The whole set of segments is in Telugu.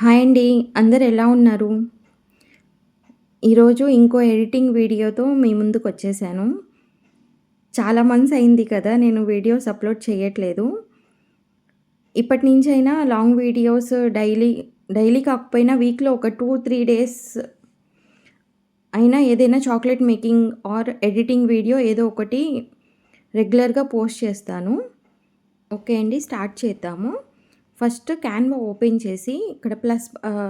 హాయ్ అండి. అందరూ ఎలా ఉన్నారు? ఈరోజు ఇంకో ఎడిటింగ్ వీడియోతో మీ ముందుకొచ్చేసాను. చాలా మంత్స్ అయింది కదా! నేను వీడియోస్ అప్‌లోడ్ చేయట్లేదు. ఇప్పటి నుంచైనా లాంగ్ వీడియోస్ డైలీ కాకపోయినా వీక్‌లో ఒక 2, 3 డేస్ అయినా ఏదైనా chocolate making or editing video ఏదో ఒకటి రెగ్యులర్‌గా పోస్ట్ చేస్తాను. ఓకే అండి. స్టార్ట్ చేద్దాము. ఫస్ట్ క్యాన్వా ఓపెన్ చేసి ఇక్కడ ప్లస్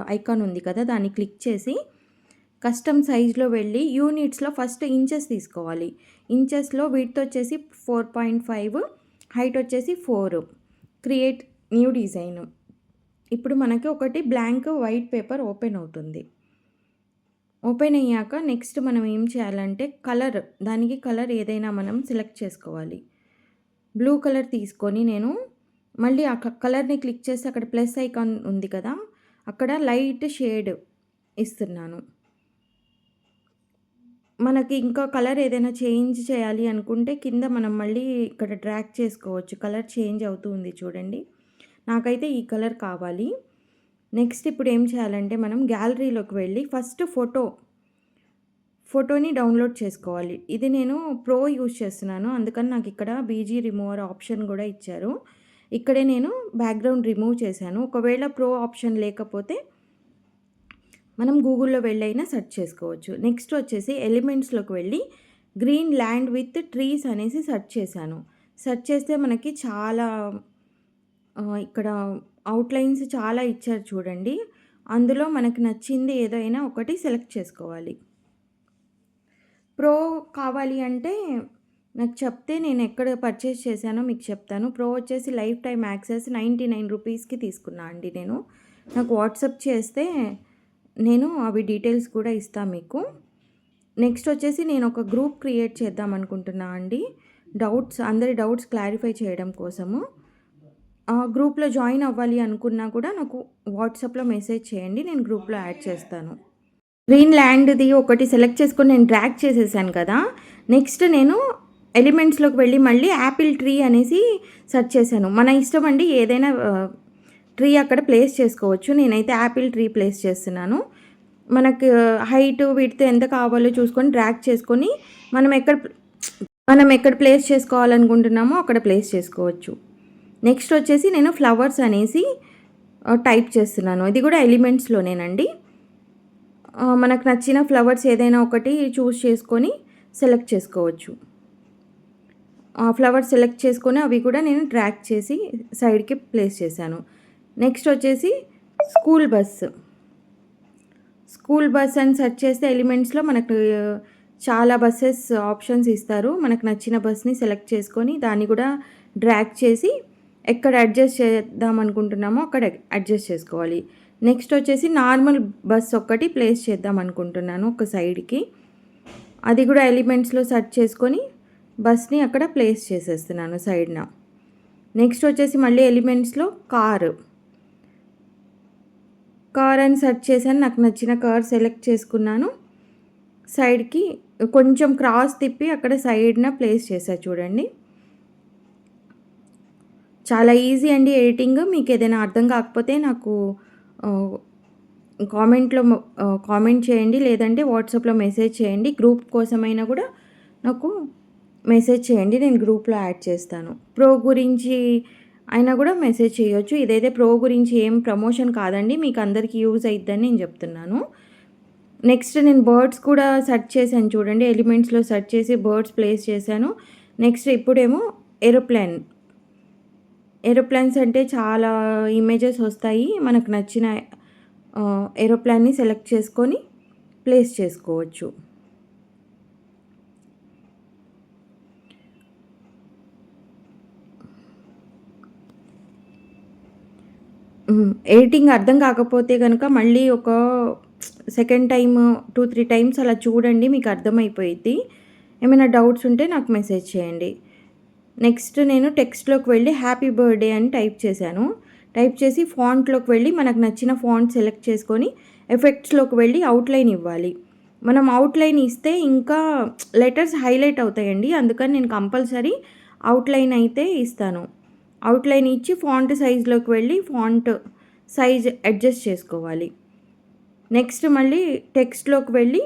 ఐకాన్ ఉంది కదా! దాన్ని క్లిక్ చేసి కస్టమ్ సైజ్‌లో వెళ్ళి యూనిట్స్‌లో ఫస్ట్ ఇంచెస్ తీసుకోవాలి. ఇంచెస్‌లో విడ్త్ వచ్చేసి 4.5, హైట్ వచ్చేసి 4. Create new design. ఇప్పుడు మనకి ఒకటి బ్లాంక్ వైట్ పేపర్ ఓపెన్ అవుతుంది. ఓపెన్ అయ్యాక నెక్స్ట్ మనం ఏం చేయాలంటే దానికి కలర్ ఏదైనా మనం సెలెక్ట్ చేసుకోవాలి. బ్లూ కలర్ తీసుకొని నేను మళ్ళీ ఆ కలర్‌ని క్లిక్ చేసి అక్కడ ప్లస్ ఐకాన్ ఉంది కదా! అక్కడ లైట్ షేడ్ ఇస్తున్నాను. మనకి ఇంకా కలర్ ఏదైనా చేంజ్ చేయాలి అనుకుంటే కింద మనం మళ్ళీ ఇక్కడ డ్రాగ్ చేసుకోవచ్చు. కలర్ చేంజ్ అవుతూ ఉంది చూడండి. నాకైతే ఈ కలర్ కావాలి. నెక్స్ట్ ఇప్పుడు ఏం చేయాలంటే మనం గ్యాలరీలోకి వెళ్ళి ఫస్ట్ ఫోటోని డౌన్‌లోడ్ చేసుకోవాలి. ఇది నేను ప్రో యూజ్ చేస్తున్నాను. అందుకని నాకు ఇక్కడ బీజీ రిమూవర్ ఆప్షన్ గూడా ఇచ్చారు. ఇక్కడే నేను బ్యాక్‌గ్రౌండ్ రిమూవ్ చేశాను. ఒకవేళ ప్రో ఆప్షన్ లేకపోతే మనం గూగుల్‌లో వెళ్ళైనా సెర్చ్ చేసుకోవచ్చు. నెక్స్ట్ వచ్చేసి ఎలిమెంట్స్‌లోకి వెళ్ళి గ్రీన్ ల్యాండ్ విత్ ట్రీస్ అనేసి సెర్చ్ చేశాను. సెర్చ్ చేస్తే మనకి చాలా ఇక్కడ అవుట్‌లైన్స్ చాలా ఇచ్చారు చూడండి. అందులో మనకు నచ్చింది ఏదైనా ఒకటి సెలెక్ట్ చేసుకోవాలి. ప్రో కావాలి అంటే నాకు చెప్తే నేను ఎక్కడ పర్చేస్ చేశానో మీకు చెప్తాను. ప్రో వచ్చేసి లైఫ్ టైమ్ యాక్సెస్ 99 రూపీస్‌కి తీసుకున్నా అండి నేను. నాకు వాట్సాప్ చేస్తే నేను అవి డీటెయిల్స్ కూడా ఇస్తా మీకు. నెక్స్ట్ వచ్చేసి నేను ఒక గ్రూప్ క్రియేట్ చేద్దాం అనుకుంటున్నా అండి. అందరి డౌట్స్ క్లారిఫై చేయడం కోసము. ఆ గ్రూప్‌లో జాయిన్ అవ్వాలి అనుకున్నా కూడా నాకు వాట్సాప్‌లో మెసేజ్ చేయండి. నేను గ్రూప్‌లో యాడ్ చేస్తాను. గ్రీన్ ల్యాండ్‌ది ఒకటి సెలెక్ట్ చేసుకొని నేను డ్రాగ్ చేసేసాను కదా! నెక్స్ట్ నేను ఎలిమెంట్స్‌లోకి వెళ్ళి మళ్ళీ యాపిల్ ట్రీ అనేసి సెర్చ్ చేశాను. మన ఇష్టం అండి ఏదైనా ట్రీ అక్కడ ప్లేస్ చేసుకోవచ్చు. నేనైతే యాపిల్ ట్రీ ప్లేస్ చేస్తున్నాను. మనకు హైట్, విడ్త్ ఎంత కావాలో చూసుకొని డ్రాగ్ చేసుకొని మనం ఎక్కడ ప్లేస్ చేసుకోవాలనుకుంటున్నామో అక్కడ ప్లేస్ చేసుకోవచ్చు. నెక్స్ట్ వచ్చేసి నేను ఫ్లవర్స్ అనేసి టైప్ చేస్తున్నాను. ఇది కూడా ఎలిమెంట్స్‌లోనేనండి. మనకు నచ్చిన ఫ్లవర్స్ ఏదైనా ఒకటి చూస్ చేసుకొని సెలెక్ట్ చేసుకోవచ్చు. ఆ ఫ్లవర్స్ సెలెక్ట్ చేసుకొని అవి కూడా నేను డ్రాగ్ చేసి సైడ్‌కి ప్లేస్ చేశాను. నెక్స్ట్ వచ్చేసి స్కూల్ బస్ అని సెర్చ్ చేస్తే ఎలిమెంట్స్‌లో మనకు చాలా బసెస్ ఆప్షన్స్ ఇస్తారు. మనకు నచ్చిన బస్‌ని సెలెక్ట్ చేసుకొని దాన్ని కూడా డ్రాగ్ చేసి ఎక్కడ అడ్జస్ట్ చేద్దాం అనుకుంటున్నామో అక్కడ అడ్జస్ట్ చేసుకోవాలి. నెక్స్ట్ వచ్చేసి నార్మల్ బస్ ఒక్కటి ప్లేస్ చేద్దాం అనుకుంటున్నాను ఒక సైడ్‌కి. అది కూడా ఎలిమెంట్స్‌లో సెర్చ్ చేసుకొని బస్‌ని అక్కడ ప్లేస్ చేసేస్తున్నాను సైడ్‌న. నెక్స్ట్ వచ్చేసి మళ్ళీ ఎలిమెంట్స్‌లో కార్ అని సెర్చ్ చేశాను. నాకు నచ్చిన కార్ సెలెక్ట్ చేసుకున్నాను. సైడ్‌కి కొంచెం క్రాస్ తిప్పి అక్కడ సైడ్‌న ప్లేస్ చేశా చూడండి. చాలా ఈజీ అండి ఎడిటింగ్. మీకు ఏదైనా అర్థం కాకపోతే నాకు కామెంట్ చేయండి. లేదంటే వాట్సాప్‌లో మెసేజ్ చేయండి. గ్రూప్ కోసమైనా కూడా నాకు మెసేజ్ చేయండి. నేను గ్రూప్‌లో యాడ్ చేస్తాను. ప్రో గురించి అయినా కూడా మెసేజ్ చేయొచ్చు. ఇదైతే ప్రో గురించి ఏం ప్రమోషన్ కాదండి. మీకు అందరికీ యూజ్ అయిద్దని నేను చెప్తున్నాను. నెక్స్ట్ నేను బర్డ్స్ కూడా సెర్చ్ చేశాను చూడండి. ఎలిమెంట్స్‌లో సెర్చ్ చేసి బర్డ్స్ ప్లేస్ చేశాను. నెక్స్ట్ ఇప్పుడేమో ఏరోప్లేన్స్ అంటే చాలా ఇమేజెస్ వస్తాయి. మనకు నచ్చిన ఏరోప్లేన్‌ని సెలెక్ట్ చేసుకొని ప్లేస్ చేసుకోవచ్చు. ఎడిటింగ్ అర్థం కాకపోతే గనుక మళ్ళీ ఒక సెకండ్ టైమ్ 2, 3 టైమ్స్ అలా చూడండి. మీకు అర్థమైపోయిద్ది. ఏమైనా డౌట్స్ ఉంటే నాకు మెసేజ్ చేయండి. నెక్స్ట్ నేను టెక్స్ట్‌లోకి వెళ్ళి హ్యాపీ బర్త్‌డే అని టైప్ చేశాను. టైప్ చేసి ఫాంట్‌లోకి వెళ్ళి మనకు నచ్చిన ఫాంట్ సెలెక్ట్ చేసుకొని ఎఫెక్ట్స్‌లోకి వెళ్ళి అవుట్‌లైన్ ఇవ్వాలి. మనం అవుట్‌లైన్ ఇస్తే ఇంకా లెటర్స్ హైలైట్ అవుతాయండి. అందుకని నేను కంపల్సరీ అవుట్‌లైన్ అయితే ఇస్తాను. అవుట్‌లైన్ ఇచ్చి ఫాంట్ సైజ్‌లోకి వెళ్ళి ఫాంట్ సైజ్ అడ్జస్ట్ చేసుకోవాలి. నెక్స్ట్ మళ్ళీ టెక్స్ట్‌లోకి వెళ్ళి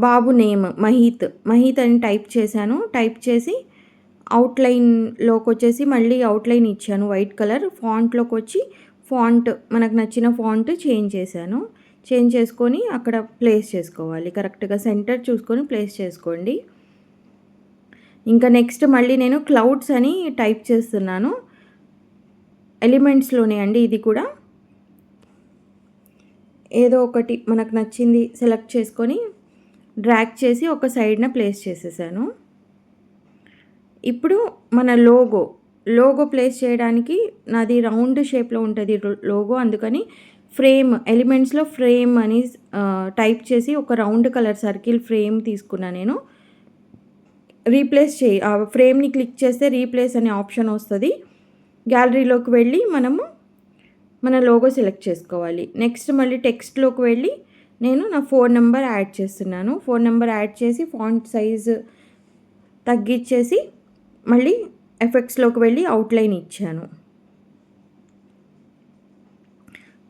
బాబు నేమ్ మహీత్ అని టైప్ చేశాను. టైప్ చేసి అవుట్‌లైన్‌లోకొచ్చేసి మళ్ళీ అవుట్‌లైన్ ఇచ్చాను వైట్ కలర్. ఫాంట్‌లోకొచ్చి ఫాంట్ మనకు నచ్చిన ఫాంట్ చేంజ్ చేశాను. చేంజ్ చేసుకొని అక్కడ ప్లేస్ చేసుకోవాలి. కరెక్ట్‌గా సెంటర్ చూసుకొని ప్లేస్ చేసుకోండి. ఇంకా నెక్స్ట్ మళ్ళీ నేను క్లౌడ్స్ అని టైప్ చేస్తున్నాను. ఎలిమెంట్స్‌లోనే అండి ఇది కూడా. ఏదో ఒకటి మనకు నచ్చింది సెలెక్ట్ చేసుకొని డ్రాగ్ చేసి ఒక సైడ్‌న ప్లేస్ చేసేసాను. ఇప్పుడు మన లోగో ప్లేస్ చేయడానికి నాది రౌండ్ షేప్‌లో ఉంటది లోగో. అందుకని ఎలిమెంట్స్‌లో ఫ్రేమ్ అని టైప్ చేసి ఒక రౌండ్ కలర్ సర్కిల్ ఫ్రేమ్ తీసుకున్నా నేను. ఫ్రేమ్‌ని క్లిక్ చేస్తే రీప్లేస్ అనే ఆప్షన్ వస్తది. గ్యాలరీలోకి వెళ్ళి మనము మన లోగో సెలెక్ట్ చేసుకోవాలి. నెక్స్ట్ మళ్ళీ టెక్స్ట్‌లోకి వెళ్ళి నేను నా ఫోన్ నంబర్ యాడ్ చేస్తున్నాను. ఫోన్ నంబర్ యాడ్ చేసి ఫాంట్ సైజ్ తగ్గిచ్చేసి మళ్ళీ ఎఫెక్ట్స్‌లోకి వెళ్ళి అవుట్‌లైన్ ఇచ్చాను.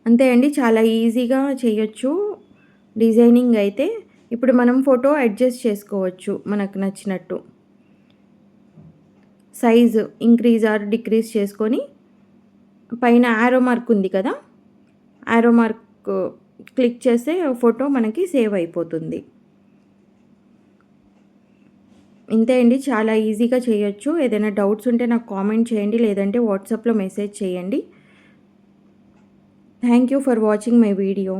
అంతే అండి. చాలా ఈజీగా చేయొచ్చు డిజైనింగ్ అయితే. ఇప్పుడు మనం ఫోటో అడ్జస్ట్ చేసుకోవచ్చు మనకు నచ్చినట్టు. సైజ్ ఇంక్రీజ్ ఆర్ డిక్రీజ్ చేసుకొని పైన యారో మార్క్ ఉంది కదా! యారో మార్క్ క్లిక్ చేస్తే ఫోటో మనకి సేవ్ అయిపోతుంది. ఇంతే అండి. చాలా ఈజీగా చేయొచ్చు. ఏదైనా డౌట్స్ ఉంటే నాకు కామెంట్ చేయండి. లేదంటే వాట్సాప్‌లో మెసేజ్ చేయండి. Thank you for watching my video.